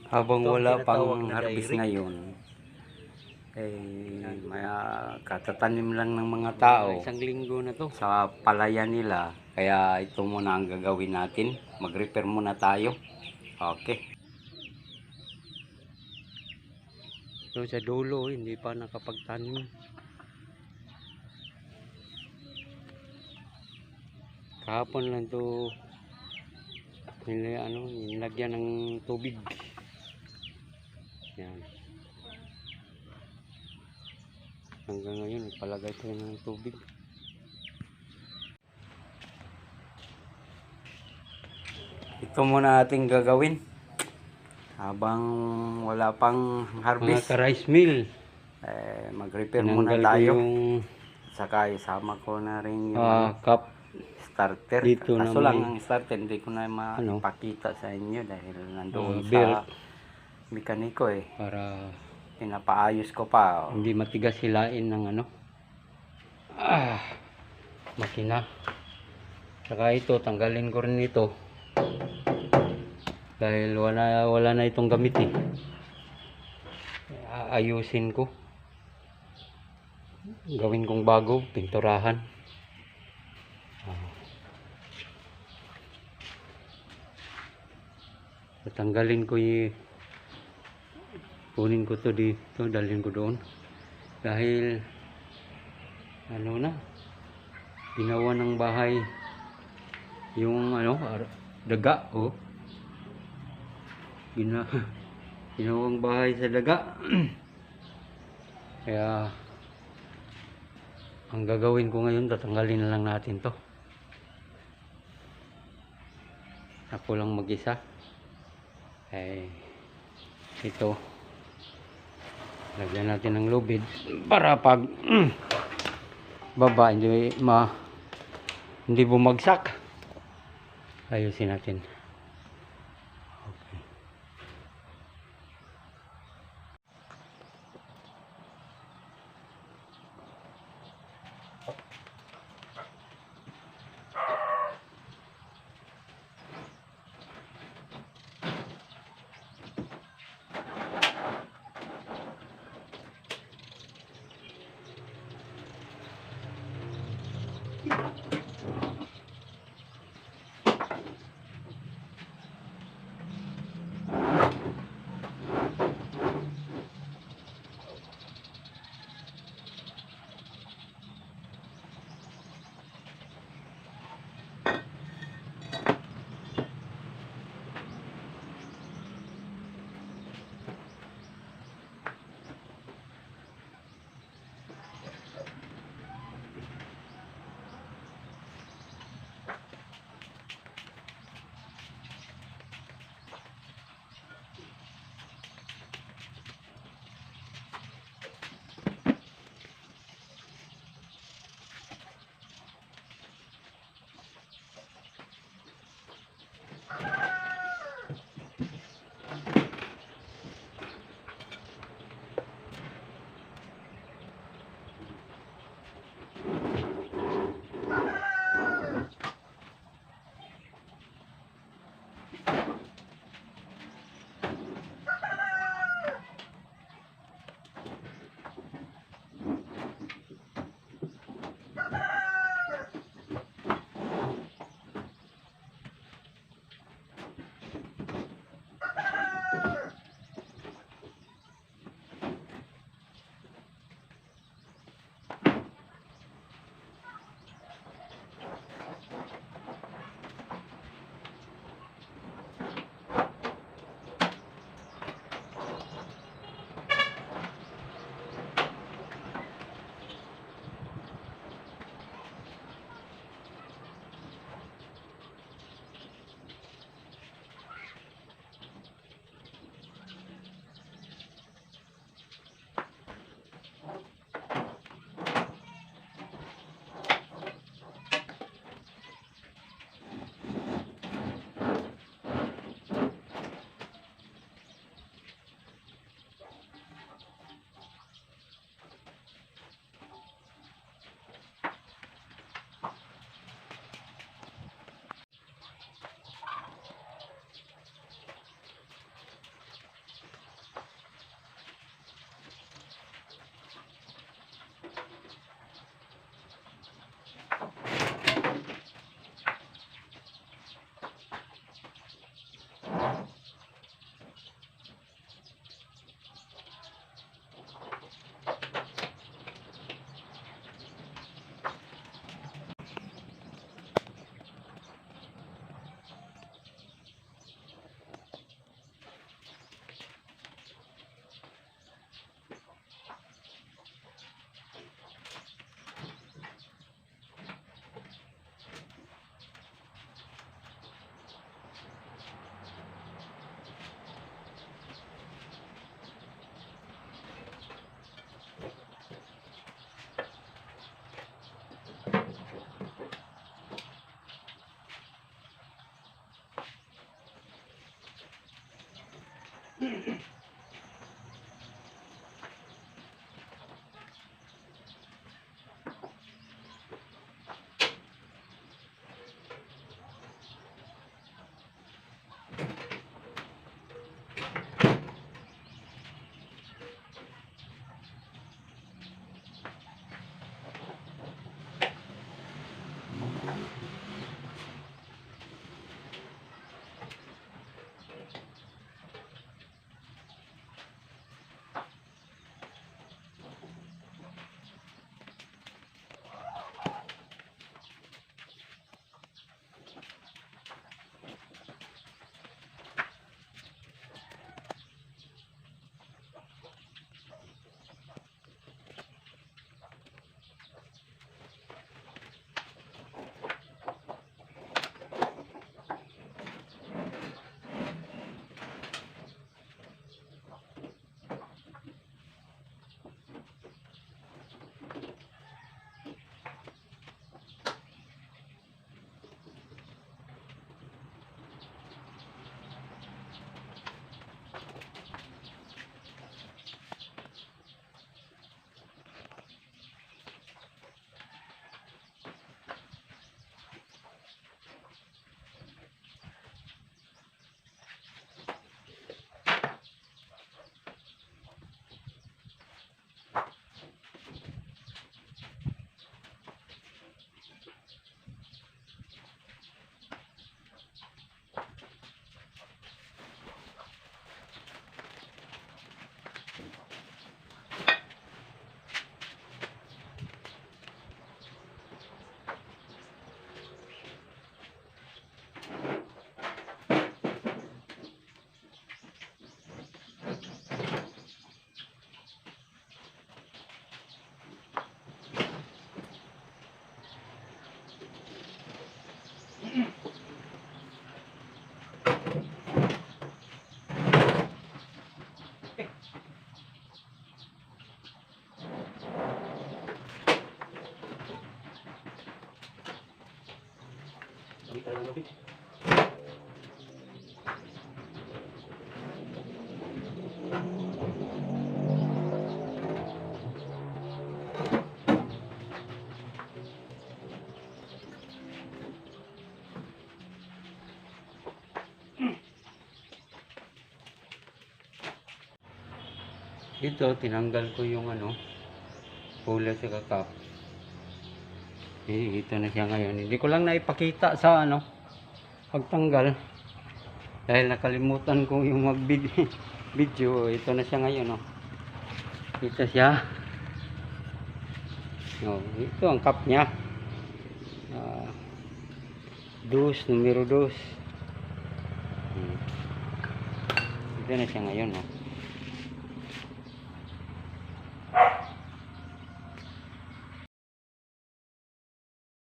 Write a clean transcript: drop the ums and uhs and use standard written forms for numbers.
Habang wala pang harvest ngayon, may katatanim lang ng mga tao Isang linggo na to. sa palayan nila. Kaya ito muna ang gagawin natin. Mag-repair muna tayo. Okay. So sa dulo, hindi pa nakapagtanim. Kahapon lang to nilagyan ng tubig. Yan. Hanggang ngayon, palagay ko ng tubig. Ito muna ating gagawin. Habang wala pang harvest. Mga ka-rice mill. Mag-repair muna tayo. Yung Saka isama ko na rin yung cup starter. dito. Kaso na lang ang starter hindi ko na maipakita sa inyo dahil nandoon beer sa mekaniko para pinapaayos ko pa. hindi matigas hilain ng makina. Saka ito, tanggalin ko rin ito dahil wala na itong gamit aayusin ko, gawin kong bago, pinturahan. Tatanggalin ko kunin ko to dito, dalhin ko doon dahil ginawa ng bahay yung daga ginawang bahay sa daga. Kaya ang gagawin ko ngayon, tatanggalin na lang natin to. Ako lang mag-isa. Ito lagyan natin ng lubid para pag baba hindi bumagsak. Ayusin natin. Okay. Ito, tinanggal ko yung ano, pula sa kakap. Ito na siya ngayon. Hindi ko lang naipakita sa ano, pagtanggal. Dahil nakalimutan ko yung mag-video. Ito na siya ngayon, oh. Ito siya. Oh, ito ang cup niya. Numero 2. Ito na siya ngayon, oh.